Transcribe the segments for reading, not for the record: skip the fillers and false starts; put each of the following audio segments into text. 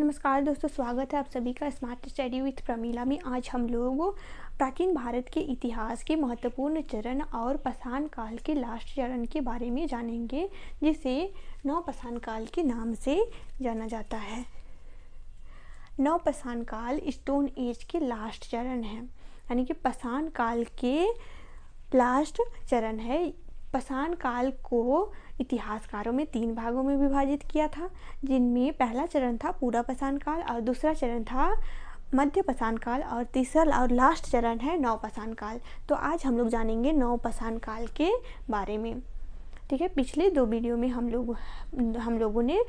नमस्कार दोस्तों, स्वागत है आप सभी का स्मार्ट स्टडी विथ प्रमीला में। आज हम लोग प्राचीन भारत के इतिहास के महत्वपूर्ण चरण और पाषाण काल के लास्ट चरण के बारे में जानेंगे, जिसे नवपाषाण काल के नाम से जाना जाता है। नवपाषाण काल स्टोन एज के लास्ट चरण है, यानी कि पाषाण काल के लास्ट चरण है। पाषाण काल को इतिहासकारों में 3 भागों में विभाजित किया था, जिनमें पहला चरण था पूरा पाषाण काल, और दूसरा चरण था मध्य पाषाण काल, और तीसरा और लास्ट चरण है नवपाषाण काल। तो आज हम लोग जानेंगे नवपाषाण काल के बारे में। ठीक है, पिछले 2 वीडियो में हम लोगों ने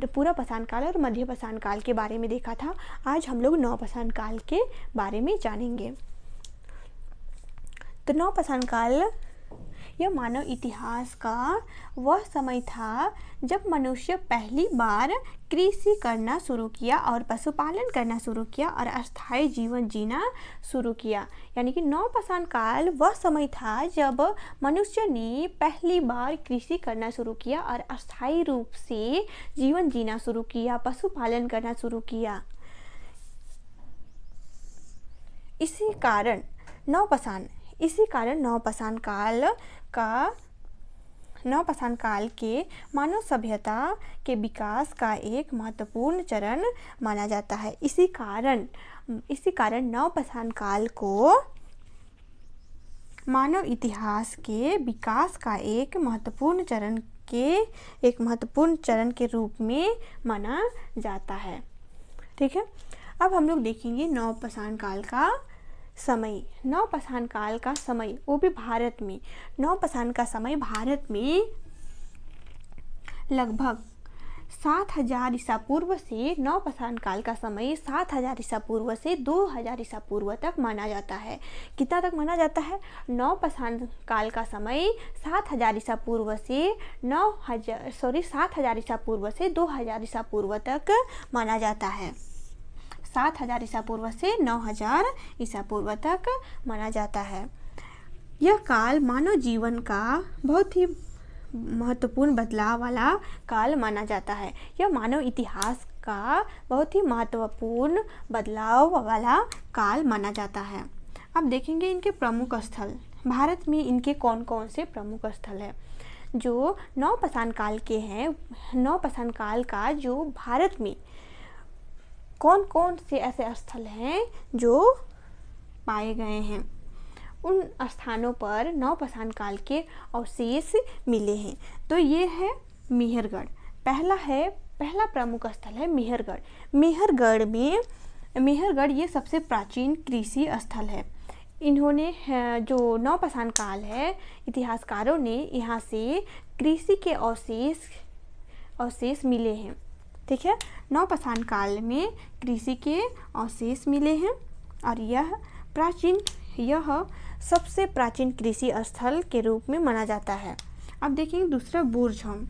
पूरा पाषाण काल और मध्य पाषाण काल के बारे में देखा था। आज हम लोग नवपाषाण काल के बारे में जानेंगे। तो नवपाषाण काल यह मानव इतिहास का वह समय था जब मनुष्य पहली बार कृषि करना शुरू किया और पशुपालन करना शुरू किया और अस्थायी जीवन जीना शुरू किया। यानी कि नवपाषाण काल वह समय था जब मनुष्य ने पहली बार कृषि करना शुरू किया और अस्थायी रूप से जीवन जीना शुरू किया, पशुपालन करना शुरू किया। इसी कारण नवपाषाण काल के मानव सभ्यता के विकास का एक महत्वपूर्ण चरण माना जाता है। इसी कारण नवपाषाण काल को मानव इतिहास के विकास का एक महत्वपूर्ण चरण के रूप में माना जाता है। ठीक है, अब हम लोग देखेंगे नवपाषाण काल का समय। नवपाषाण काल का समय, वो भी भारत में। नवपाषाण का समय भारत में लगभग 7000 ईसा पूर्व से नवपाषाण काल का समय 7000 ईसा पूर्व से 2000 ईसा पूर्व तक माना जाता है। कितना तक माना जाता है? नवपाषाण काल का समय 7000 ईसा पूर्व से 7000 ईसा पूर्व से 2000 ईसा पूर्व तक माना जाता है। 7000 ईसा पूर्व से 9000 ईसा पूर्व तक माना जाता है। यह काल मानव जीवन का बहुत ही महत्वपूर्ण बदलाव वाला काल माना जाता है। यह मानव इतिहास का बहुत ही महत्वपूर्ण बदलाव वाला काल माना जाता है। अब देखेंगे इनके प्रमुख स्थल। भारत में इनके कौन कौन से प्रमुख स्थल है जो नवपाषाण काल के हैं। नवपाषाण काल का जो भारत में कौन कौन से ऐसे स्थल हैं जो पाए गए हैं, उन स्थानों पर नवपाषाण काल के अवशेष मिले हैं। तो ये है मेहरगढ़। पहला प्रमुख स्थल है मेहरगढ़। मेहरगढ़ ये सबसे प्राचीन कृषि स्थल है। इन्होंने जो नवपाषाण काल है, इतिहासकारों ने यहाँ से कृषि के अवशेष मिले हैं। ठीक है, नवपाषाण काल में कृषि के अवशेष मिले हैं और यह सबसे प्राचीन कृषि स्थल के रूप में माना जाता है। अब देखिए दूसरा बुर्ज-होम।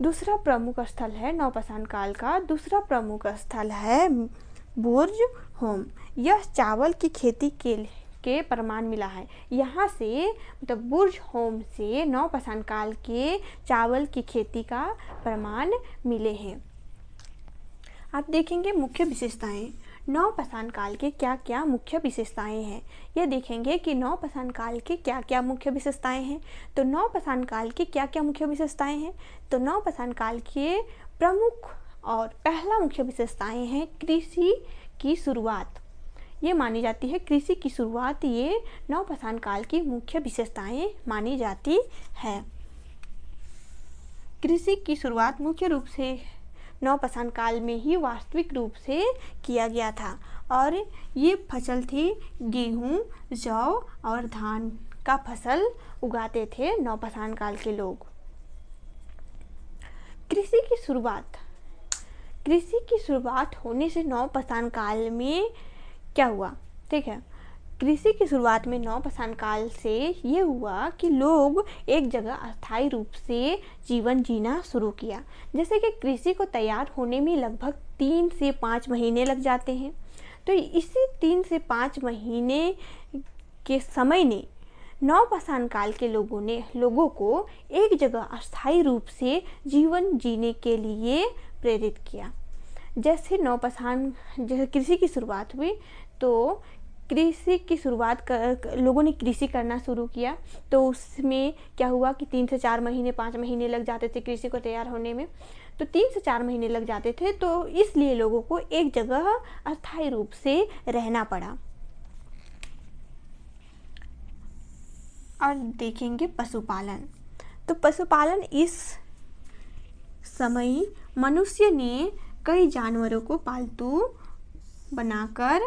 दूसरा प्रमुख स्थल है नवपाषाण काल का, दूसरा प्रमुख स्थल है बुर्ज-होम। यह चावल की खेती के प्रमाण मिला है। यहाँ से मतलब बुर्ज-होम से नवपाषाण काल के चावल की खेती का प्रमाण मिले हैं। आप देखेंगे मुख्य विशेषताएं। नवपाषाण काल के क्या क्या मुख्य विशेषताएं हैं, यह देखेंगे कि नवपाषाण काल के क्या क्या मुख्य विशेषताएं हैं। तो नवपाषाण काल की क्या क्या मुख्य विशेषताएं हैं, तो नवपाषाण काल के प्रमुख और पहला मुख्य विशेषताएं हैं कृषि की शुरुआत। ये मानी जाती है कृषि की शुरुआत, ये नवपाषाण काल की मुख्य विशेषताएं मानी जाती है। कृषि की शुरुआत मुख्य रूप से नवपाषाण काल में ही वास्तविक रूप से किया गया था, और ये फसल थी गेहूं, जौ और धान का फसल उगाते थे नवपाषाण काल के लोग। कृषि की शुरुआत होने से नवपाषाण काल में क्या हुआ? ठीक है, कृषि की शुरुआत में नवपाषाण काल से ये हुआ कि लोग एक जगह अस्थायी रूप से जीवन जीना शुरू किया। जैसे कि कृषि को तैयार होने में लगभग 3 से 5 महीने लग जाते हैं। तो इसी 3 से 5 महीने के समय ने नवपाषाण काल के लोगों को एक जगह अस्थायी रूप से जीवन जीने के लिए प्रेरित किया। जैसे नवपाषाण जैसे कृषि की शुरुआत हुई, तो कृषि की शुरुआत लोगों ने कृषि करना शुरू किया, तो उसमें क्या हुआ कि 3 से 4 महीने 5 महीने लग जाते थे कृषि को तैयार होने में। तो 3 से 4 महीने लग जाते थे, तो इसलिए लोगों को एक जगह अस्थायी रूप से रहना पड़ा। और देखेंगे पशुपालन। तो पशुपालन इस समय मनुष्य ने कई जानवरों को पालतू बनाकर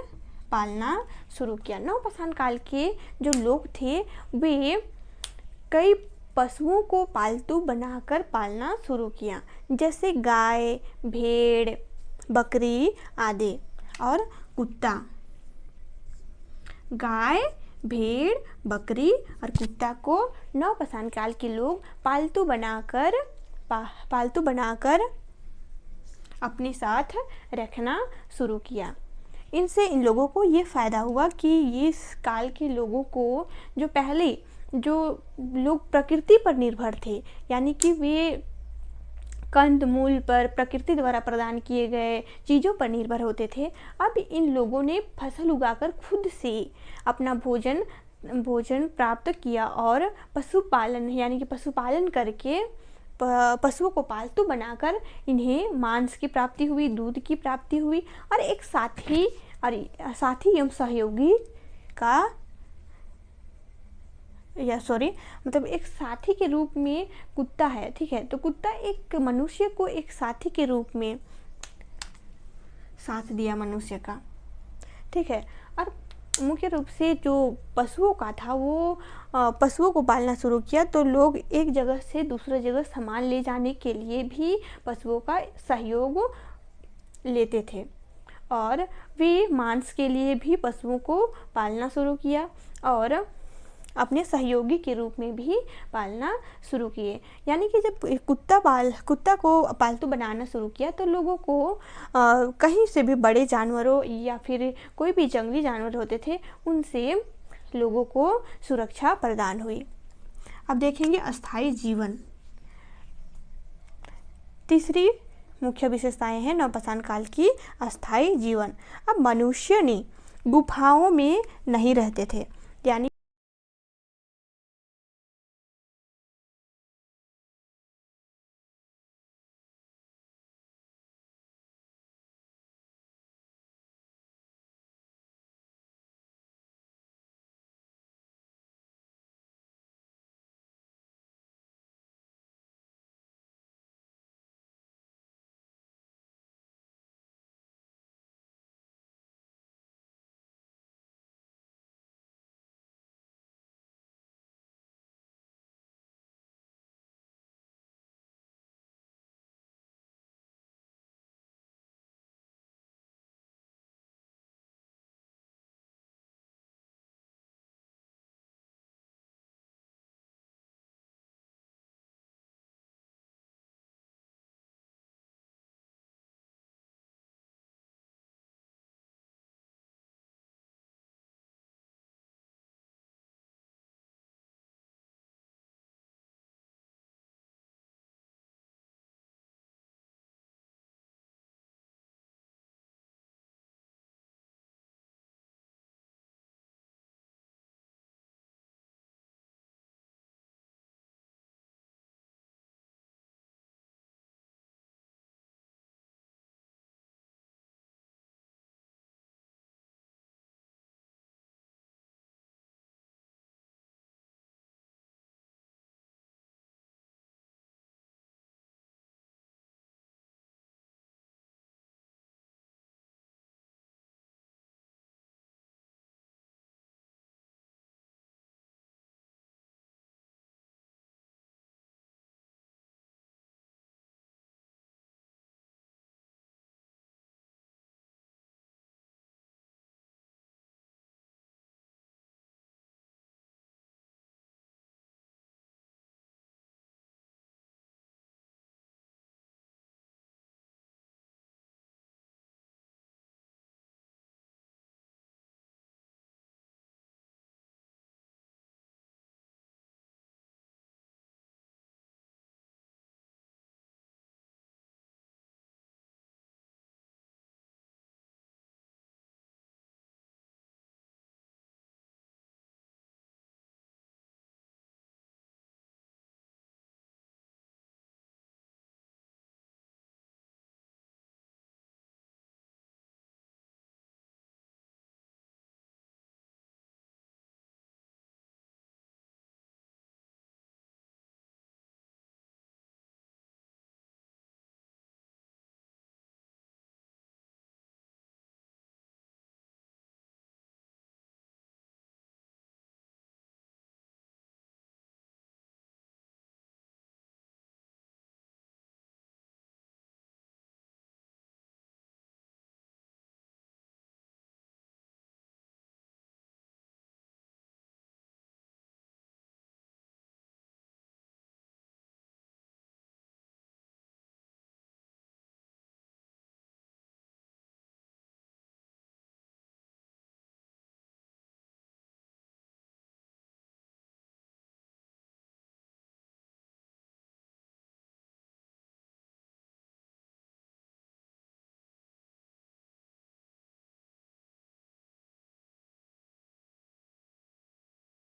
पालना शुरू किया। नवपाषाण काल के जो लोग थे वे कई पशुओं को पालतू बनाकर पालना शुरू किया, जैसे गाय, भेड़, बकरी आदि और कुत्ता। गाय, भेड़, बकरी और कुत्ता को नवपाषाण काल के लोग पालतू बनाकर अपने साथ रखना शुरू किया। इनसे इन लोगों को ये फ़ायदा हुआ कि इस काल के लोगों को जो पहले जो लोग प्रकृति पर निर्भर थे, यानी कि वे कंद मूल पर प्रकृति द्वारा प्रदान किए गए चीज़ों पर निर्भर होते थे, अब इन लोगों ने फसल उगाकर खुद से अपना भोजन प्राप्त किया और पशुपालन यानी कि पशुपालन करके पशुओं को पालतू बनाकर इन्हें मांस की प्राप्ति हुई, दूध की प्राप्ति हुई और एक साथी एवं सहयोगी का एक साथी के रूप में कुत्ता है। ठीक है, तो कुत्ता एक मनुष्य को एक साथी के रूप में साथ दिया मनुष्य का। ठीक है, और मुख्य रूप से जो पशुओं का था वो पशुओं को पालना शुरू किया, तो लोग एक जगह से दूसरे जगह सामान ले जाने के लिए भी पशुओं का सहयोग लेते थे और वे मांस के लिए भी पशुओं को पालना शुरू किया और अपने सहयोगी के रूप में भी पालना शुरू किए। यानी कि जब कुत्ता को पालतू बनाना शुरू किया तो लोगों को कहीं से भी बड़े जानवरों या फिर कोई भी जंगली जानवर होते थे उनसे लोगों को सुरक्षा प्रदान हुई। अब देखेंगे अस्थायी जीवन। तीसरी मुख्य विशेषताएं हैं नवपाषाण काल की अस्थायी जीवन। अब मनुष्य ने गुफाओं में नहीं रहते थे, यानी